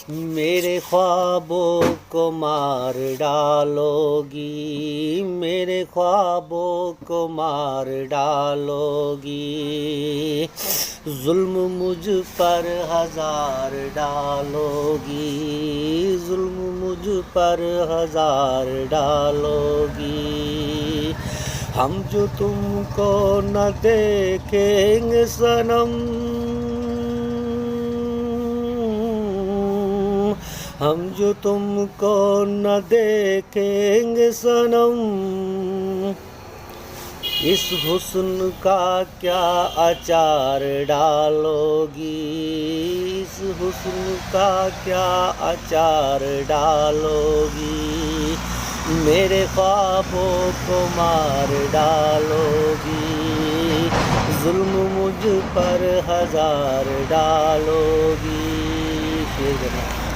मेरे ख्वाबों को मार डालोगी, मेरे ख्वाबों को मार डालोगी। जुल्म मुझ पर हजार डालोगी, जुल्म मुझ पर हजार डालोगी। हम जो तुमको न देखेंगे सनम, हम जो तुमको न देखेंगे सनम। इस हुस्न का क्या अचार डालोगी, इस हुस्न का क्या अचार डालोगी। मेरे ख्वाबों को मार डालोगी, जुल्म मुझ पर हजार डालोगी। शेर बना।